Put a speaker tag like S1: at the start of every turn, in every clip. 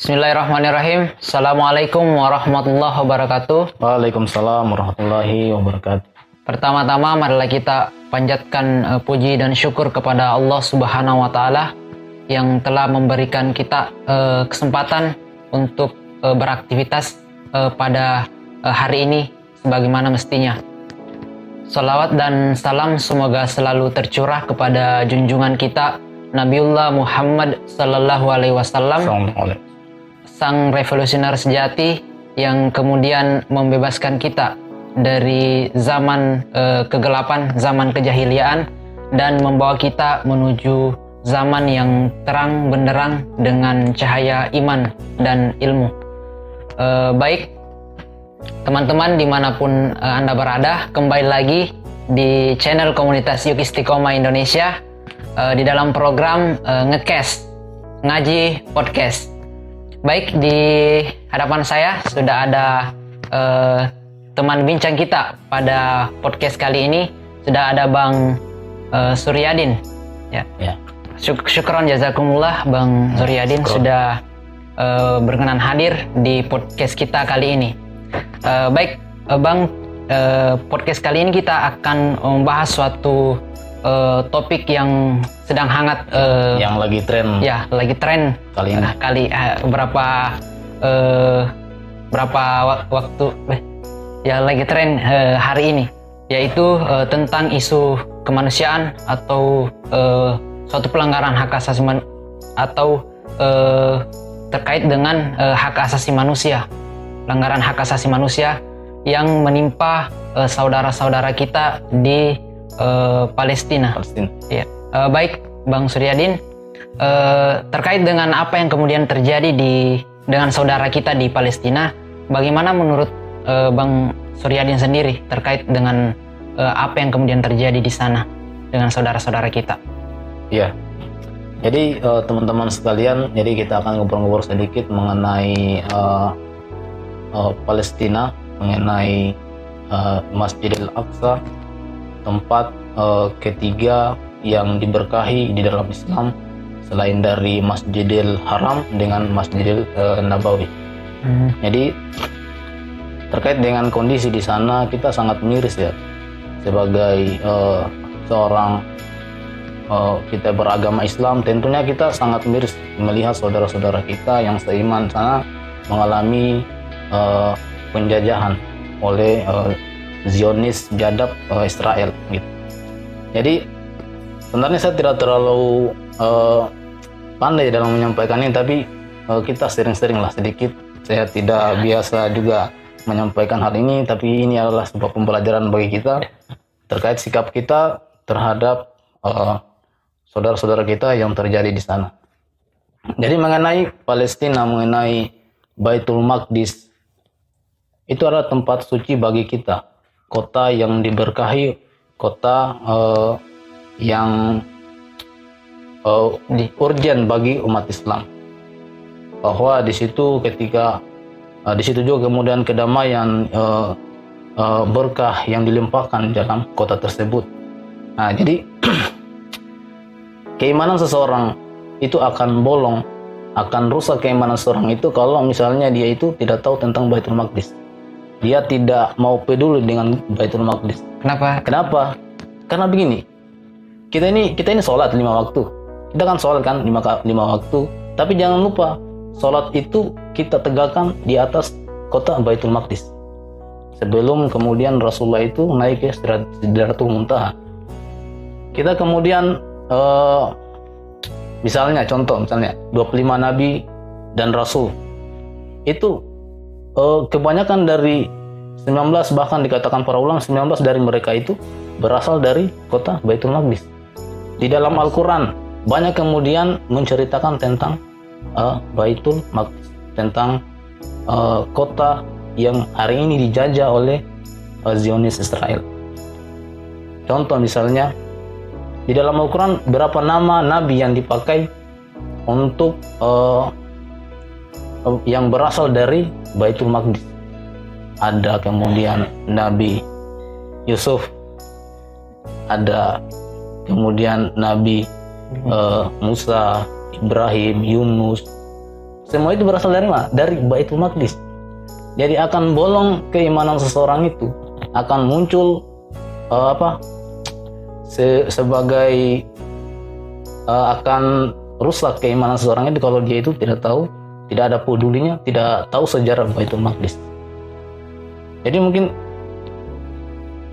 S1: Bismillahirrahmanirrahim. Assalamualaikum warahmatullahi wabarakatuh.
S2: Waalaikumsalam warahmatullahi wabarakatuh.
S1: Pertama-tama marilah kita panjatkan puji dan syukur kepada Allah Subhanahu wa taala yang telah memberikan kita kesempatan untuk beraktivitas pada hari ini sebagaimana mestinya. Salawat dan salam semoga selalu tercurah kepada junjungan kita Nabiullah Muhammad sallallahu alaihi wasallam, sang revolusioner sejati yang kemudian membebaskan kita dari zaman kegelapan, zaman kejahiliaan, dan membawa kita menuju zaman yang terang benderang dengan cahaya iman dan ilmu. Baik teman-teman dimanapun Anda berada, kembali lagi di channel komunitas Yuk Istiqomah Indonesia di dalam program Ngecast, Ngaji Podcast. Baik, di hadapan saya sudah ada teman bincang kita pada podcast kali ini. Sudah ada Bang Suryadin. Ya. Syukron jazakumullah Bang Suryadin sudah berkenan hadir di podcast kita kali ini. Baik, Bang, podcast kali ini kita akan membahas suatu topik yang sedang hangat,
S2: yang lagi tren.
S1: Ya, lagi tren
S2: kali ini.
S1: Berapa waktu ya lagi tren hari ini, yaitu tentang isu kemanusiaan atau suatu pelanggaran hak asasi atau terkait dengan hak asasi manusia, pelanggaran hak asasi manusia yang menimpa saudara-saudara kita di Palestina. Ya. Baik Bang Suryadin, terkait dengan apa yang kemudian terjadi dengan saudara kita di Palestina, bagaimana menurut Bang Suryadin sendiri terkait dengan apa yang kemudian terjadi di sana dengan saudara-saudara kita?
S2: Ya, jadi teman-teman sekalian, jadi kita akan ngobrol-ngobrol sedikit mengenai Palestina, mengenai Masjidil Aqsa, tempat ketiga yang diberkahi di dalam Islam selain dari Masjidil Haram dengan Masjidil Nabawi. Jadi terkait dengan kondisi di sana, kita sangat miris ya, sebagai seorang kita beragama Islam, tentunya kita sangat miris melihat saudara-saudara kita yang seiman sana mengalami penjajahan oleh Zionis jadab Israel gitu. Jadi sebenarnya saya tidak terlalu pandai dalam menyampaikannya, tapi kita sering-sering lah sedikit. Saya tidak biasa juga menyampaikan hal ini, tapi ini adalah sebuah pembelajaran bagi kita terkait sikap kita terhadap saudara-saudara kita yang terjadi di sana. Jadi mengenai Palestina, mengenai Baitul Maqdis, itu adalah tempat suci bagi kita, kota yang diberkahi, kota yang urgen bagi umat Islam. Bahwa di situ di situ juga kemudian kedamaian, berkah yang dilimpahkan dalam kota tersebut. Nah, jadi keimanan seseorang itu akan bolong, akan rusak keimanan seseorang itu kalau misalnya dia itu tidak tahu tentang Baitul Maqdis. Dia tidak mau peduli dengan Baitul Maqdis. Kenapa? Karena begini, kita ini sholat 5 waktu. Kita kan sholat kan 5 waktu. Tapi jangan lupa, sholat itu kita tegakkan di atas kota Baitul Maqdis. Sebelum kemudian Rasulullah itu naik ke Sidratul Muntaha. Kita kemudian misalnya 25 nabi dan rasul itu kebanyakan dari 19, bahkan dikatakan para ulama 19 dari mereka itu berasal dari kota Baitul Maqdis. Di dalam Al-Quran banyak kemudian menceritakan tentang Baitul Maqdis, tentang kota yang hari ini dijajah oleh Zionis Israel. Contoh misalnya, di dalam Al-Quran berapa nama nabi yang dipakai untuk yang berasal dari Baitul Maqdis. Ada kemudian Nabi Yusuf, ada kemudian Nabi Musa, Ibrahim, Yunus, semua itu berasal dari mana? Dari Baitul Maqdis. Jadi akan bolong keimanan seseorang itu, akan muncul sebagai akan rusak keimanan seseorang itu kalau dia itu tidak tahu, tidak ada pedulinya, tidak tahu sejarah Baitul Maqdis. Jadi mungkin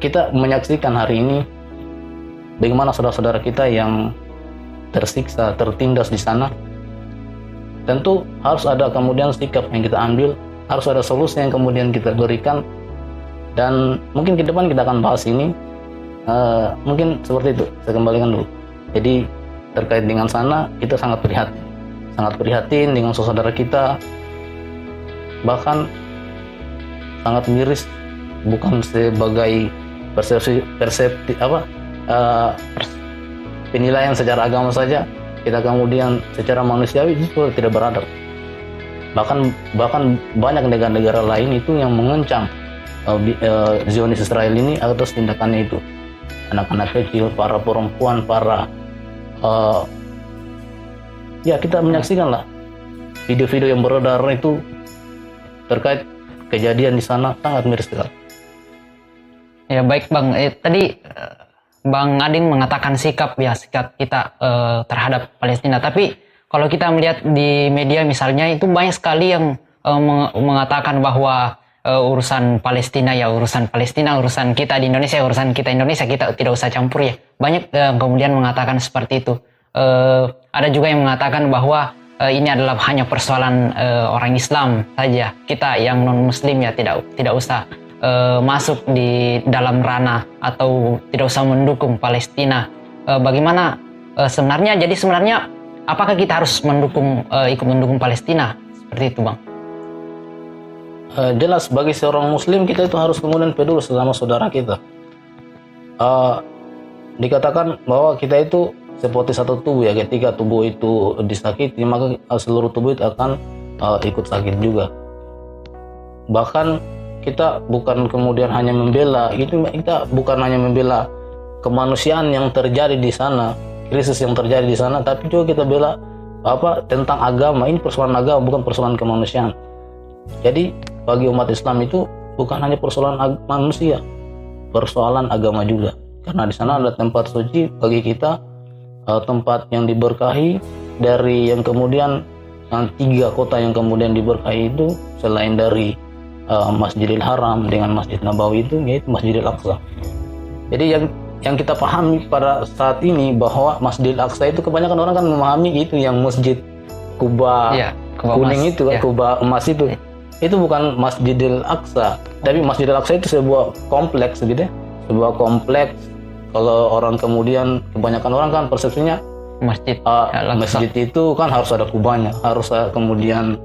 S2: kita menyaksikan hari ini bagaimana saudara-saudara kita yang tersiksa, tertindas di sana. Tentu harus ada kemudian sikap yang kita ambil, harus ada solusi yang kemudian kita berikan, dan mungkin ke depan kita akan bahas ini. Mungkin seperti itu, saya kembalikan dulu. Jadi terkait dengan sana, kita sangat prihatin dengan saudara kita, bahkan sangat miris, bukan sebagai penilaian secara agama saja, kita kemudian secara manusiawi itu tidak beradab. Bahkan banyak negara-negara lain itu yang mengencang Zionis Israel ini atas tindakannya itu. Anak-anak kecil, para perempuan, kita menyaksikan lah video-video yang beredar itu terkait kejadian di sana, sangat miris sekali.
S1: Ya baik Bang, tadi Bang Ading mengatakan sikap kita terhadap Palestina. Tapi kalau kita melihat di media misalnya itu banyak sekali yang mengatakan bahwa urusan Palestina, urusan kita di Indonesia, kita tidak usah campur ya. Banyak kemudian mengatakan seperti itu. Ada juga yang mengatakan bahwa ini adalah hanya persoalan orang Islam saja. Kita yang non Muslim ya tidak usah masuk di dalam ranah atau tidak usah mendukung Palestina. Bagaimana sebenarnya? Jadi sebenarnya apakah kita harus ikut mendukung Palestina seperti itu, Bang?
S2: Jelas bagi seorang Muslim kita itu harus kemudian peduli sesama saudara kita. Dikatakan bahwa kita itu seperti satu tubuh ya, ketika tubuh itu disakiti maka seluruh tubuh itu akan ikut sakit juga. Bahkan kita bukan kemudian hanya membela, kita bukan hanya membela kemanusiaan yang terjadi di sana, krisis yang terjadi di sana, tapi juga kita bela tentang agama. Ini persoalan agama, bukan persoalan kemanusiaan. Jadi bagi umat Islam itu bukan hanya persoalan manusia, persoalan agama juga. Karena di sana ada tempat suci bagi kita, tempat yang diberkahi dari yang kemudian 3 kota yang kemudian diberkahi itu selain dari Masjidil Haram dengan Masjid Nabawi itu yaitu Masjidil Aqsa. Jadi yang kita pahami pada saat ini bahwa Masjidil Aqsa itu kebanyakan orang kan memahami itu yang Masjid Kuba, kuning emas, itu Kuba emas itu. Itu bukan Masjidil Aqsa, tapi Masjidil Aqsa itu sebuah kompleks gitu ya. Sebuah kompleks. Kalau orang kemudian kebanyakan orang kan persepsinya masjid itu kan harus ada kubahnya, harus kemudian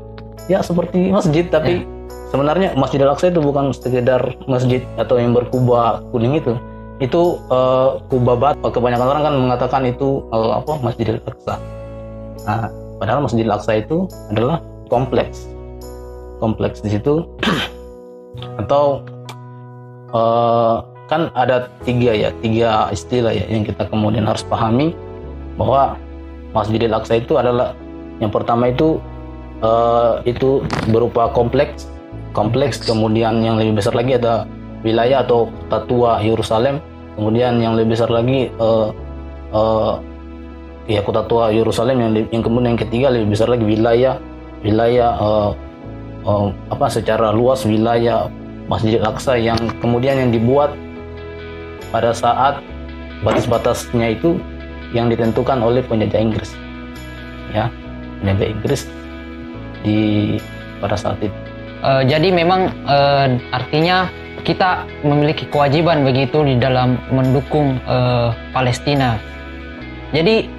S2: ya seperti masjid, tapi sebenarnya Masjidil Aqsa itu bukan sekedar masjid atau yang berkubah kuning itu. Itu kubah batu. Kebanyakan orang kan mengatakan itu Masjidil Aqsa. Nah, padahal Masjidil Aqsa itu adalah kompleks di situ atau kan ada 3 istilah ya yang kita kemudian harus pahami, bahwa Masjidil Aqsa itu adalah yang pertama itu berupa kompleks, kemudian yang lebih besar lagi ada wilayah atau kota tua Yerusalem, kemudian yang lebih besar lagi kota tua Yerusalem, yang kemudian yang ketiga lebih besar lagi wilayah secara luas wilayah Masjidil Aqsa yang kemudian yang dibuat pada saat batas-batasnya itu yang ditentukan oleh penjajah Inggris, ya, penjajah Inggris pada saat itu.
S1: Jadi memang artinya kita memiliki kewajiban begitu di dalam mendukung Palestina. Jadi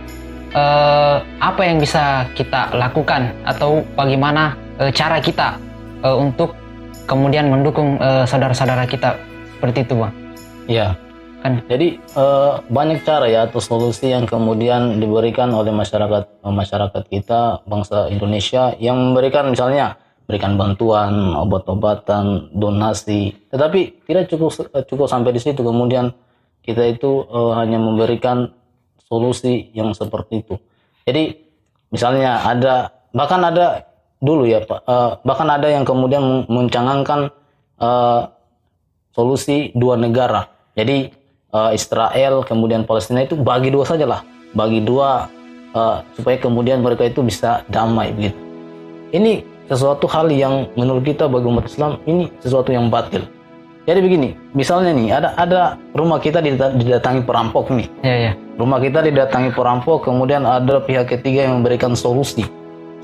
S1: apa yang bisa kita lakukan atau bagaimana cara kita untuk kemudian mendukung saudara-saudara kita seperti itu, Bang?
S2: Ya. Jadi banyak cara ya atau solusi yang kemudian diberikan oleh masyarakat kita bangsa Indonesia yang memberikan berikan bantuan, obat-obatan, donasi. Tetapi tidak cukup sampai di situ. Kemudian kita itu hanya memberikan solusi yang seperti itu. Jadi misalnya bahkan ada dulu ya Pak, bahkan ada yang kemudian mencangangkan solusi dua negara. Jadi Israel kemudian Palestina itu bagi dua saja lah, bagi dua supaya kemudian mereka itu bisa damai begitu. Ini sesuatu hal yang menurut kita bagi umat Islam ini sesuatu yang batil. Jadi begini, misalnya nih ada rumah kita didatangi perampok nih.
S1: Iya, iya.
S2: Rumah kita didatangi perampok, kemudian ada pihak ketiga yang memberikan solusi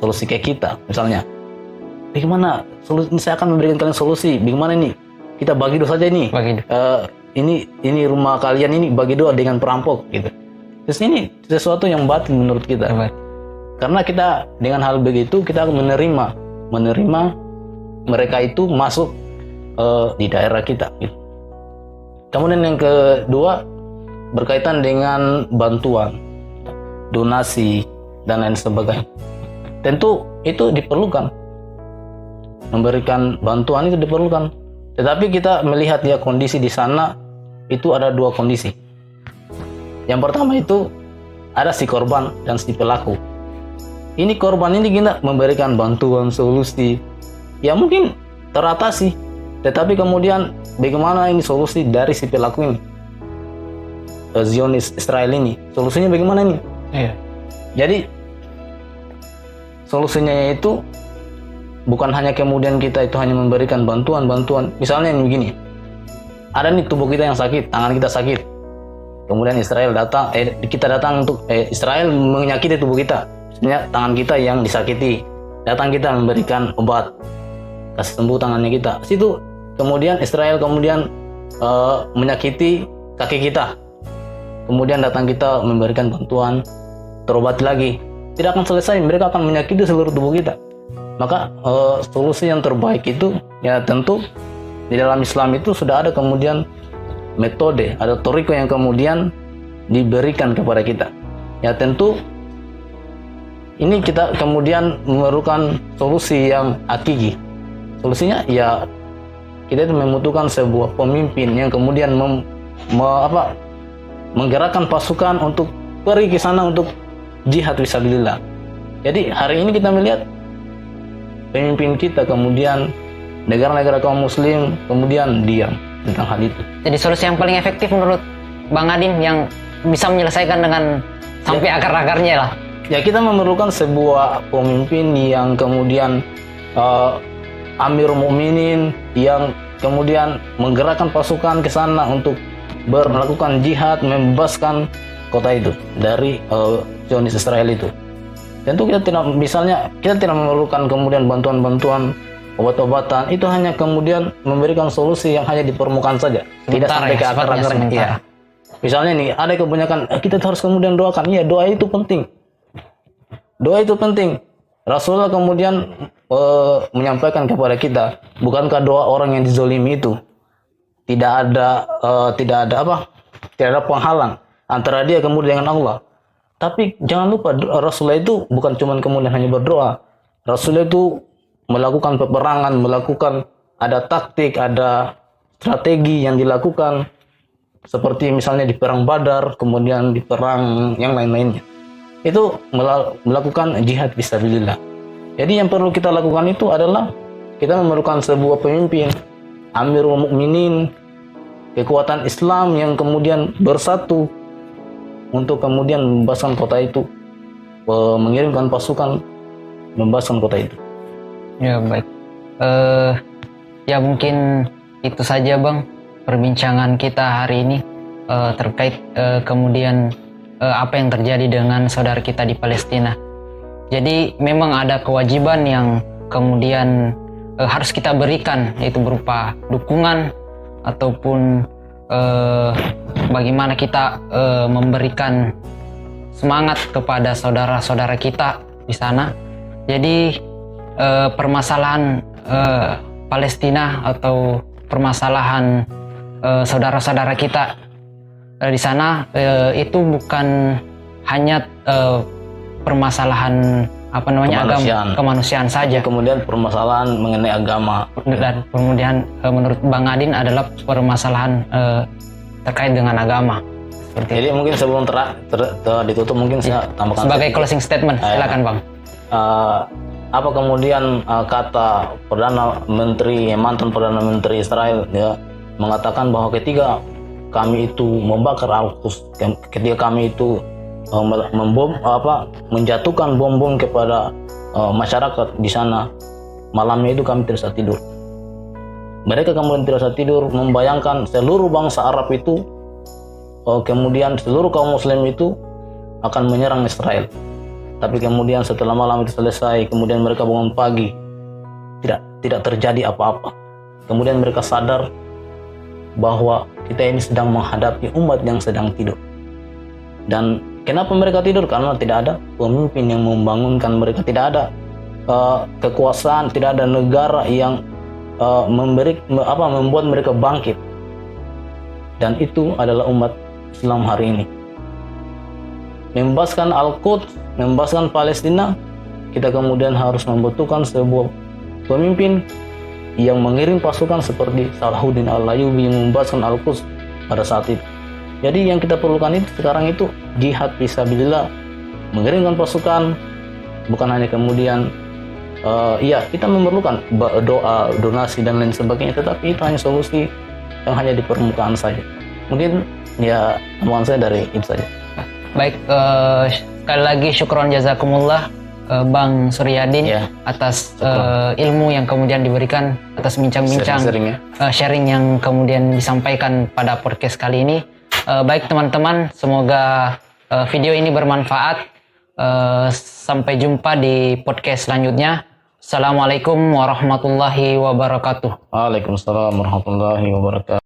S2: kayak kita, misalnya. Bagaimana? Saya akan memberikan kalian solusi. Bagaimana nih? Kita bagi dua saja ini.
S1: Bagi dua.
S2: Ini rumah kalian ini bagi dua dengan perampok gitu. Terus ini sesuatu yang batil menurut kita.
S1: Betul.
S2: Karena kita dengan hal begitu kita akan menerima mereka itu masuk di daerah kita. Gitu. Kemudian yang kedua berkaitan dengan bantuan, donasi dan lain sebagainya. Tentu itu diperlukan, memberikan bantuan itu diperlukan. Tetapi kita melihat ya kondisi di sana itu ada dua kondisi. Yang pertama itu ada si korban dan si pelaku. Ini korban ini kita memberikan bantuan solusi, ya mungkin teratasi. Tetapi kemudian bagaimana ini solusi dari si pelaku ini, Zionis Israel ini, solusinya bagaimana ini?
S1: Iya.
S2: Jadi solusinya itu bukan hanya kemudian kita itu hanya memberikan bantuan. Misalnya yang begini, ada nih tubuh kita yang sakit, tangan kita sakit. Kemudian Israel datang, kita datang untuk Israel menyakiti tubuh kita. Sebenarnya tangan kita yang disakiti. Datang kita memberikan obat, kasih sembuh tangannya kita. Situ kemudian Israel menyakiti kaki kita. Kemudian datang kita memberikan bantuan, terobati lagi. Tidak akan selesai, mereka akan menyakiti seluruh tubuh kita. Maka solusi yang terbaik itu ya tentu di dalam Islam itu sudah ada kemudian metode, ada toriko yang kemudian diberikan kepada kita. Ya tentu ini kita kemudian memerlukan solusi yang hakiki. Solusinya ya kita itu membutuhkan sebuah pemimpin yang kemudian menggerakkan pasukan untuk pergi ke sana untuk jihad fisabilillah. Jadi hari ini kita melihat pemimpin kita kemudian negara-negara kaum muslim kemudian diam tentang hal itu.
S1: Jadi solusi yang paling efektif menurut Bang Adin yang bisa menyelesaikan dengan sampai akar-akarnya lah.
S2: Ya kita memerlukan sebuah pemimpin yang kemudian Amirul Mukminin yang kemudian menggerakkan pasukan ke sana untuk melakukan jihad, membebaskan kota itu dari Zionis Israel itu. Tentu kita tidak memerlukan kemudian bantuan-bantuan, obat-obatan, itu hanya kemudian memberikan solusi yang hanya di permukaan saja, tidak sampai ke akar-akarnya. Ya. Misalnya nih, ada kebanyakan kita harus kemudian doakan. Iya, doa itu penting. Doa itu penting. Rasulullah kemudian menyampaikan kepada kita, bukankah doa orang yang dizolimi itu tidak ada penghalang antara dia kemudian dengan Allah. Tapi jangan lupa Rasulullah itu bukan cuma kemudian hanya berdoa. Rasulullah itu melakukan peperangan, ada taktik, ada strategi yang dilakukan seperti misalnya di perang Badar, kemudian di perang yang lain-lainnya. Itu melakukan jihad fisabilillah. Jadi yang perlu kita lakukan itu adalah kita memerlukan sebuah pemimpin, Amirul Mukminin, kekuatan Islam yang kemudian bersatu untuk kemudian membebaskan kota itu, mengirimkan pasukan membebaskan kota itu.
S1: Ya baik. Ya mungkin itu saja Bang perbincangan kita hari ini terkait kemudian apa yang terjadi dengan saudara kita di Palestina. Jadi memang ada kewajiban yang kemudian harus kita berikan, yaitu berupa dukungan ataupun bagaimana kita memberikan semangat kepada saudara-saudara kita di sana. Jadi permasalahan Palestina atau permasalahan saudara-saudara kita di sana itu bukan hanya permasalahan kemanusiaan saja.
S2: Kemudian permasalahan mengenai agama.
S1: Dan kemudian menurut Bang Adin adalah permasalahan terkait dengan agama.
S2: Jadi mungkin sebelum ditutup mungkin saya tambahkan
S1: sebagai closing statement. Silakan Bang.
S2: apa kemudian kata mantan perdana menteri Israel ya mengatakan bahwa ketika kami itu membakar Al-Quds, ketika kami itu menjatuhkan bom-bom kepada masyarakat di sana, malamnya itu kami tidak bisa tidur. Mereka kemudian tidak bisa tidur membayangkan seluruh bangsa Arab itu, kemudian seluruh kaum muslim itu akan menyerang Israel. Tapi kemudian setelah malam itu selesai, kemudian mereka bangun pagi, tidak terjadi apa-apa. Kemudian mereka sadar bahwa kita ini sedang menghadapi umat yang sedang tidur. Dan kenapa mereka tidur? Karena tidak ada pemimpin yang membangunkan mereka, tidak ada kekuasaan, tidak ada negara yang membuat mereka bangkit. Dan itu adalah umat Islam hari ini. Membebaskan Al-Quds, membebaskan Palestina, kita kemudian harus membutuhkan sebuah pemimpin yang mengirim pasukan seperti Salahuddin Al-Ayyubi yang membebaskan Al-Quds pada saat itu. Jadi yang kita perlukan itu sekarang itu jihad fisabilillah, mengirimkan pasukan, bukan hanya kemudian kita memerlukan doa, donasi dan lain sebagainya, tetapi itu hanya solusi yang hanya di permukaan saja. Mungkin ya omongan saya dari itu saja.
S1: Baik, sekali lagi syukron jazakumullah Bang Suryadin atas ilmu yang kemudian diberikan, atas bincang-bincang sharing yang kemudian disampaikan pada podcast kali ini. Baik teman-teman, semoga video ini bermanfaat. Sampai jumpa di podcast selanjutnya. Assalamualaikum warahmatullahi wabarakatuh.
S2: Waalaikumsalam warahmatullahi wabarakatuh.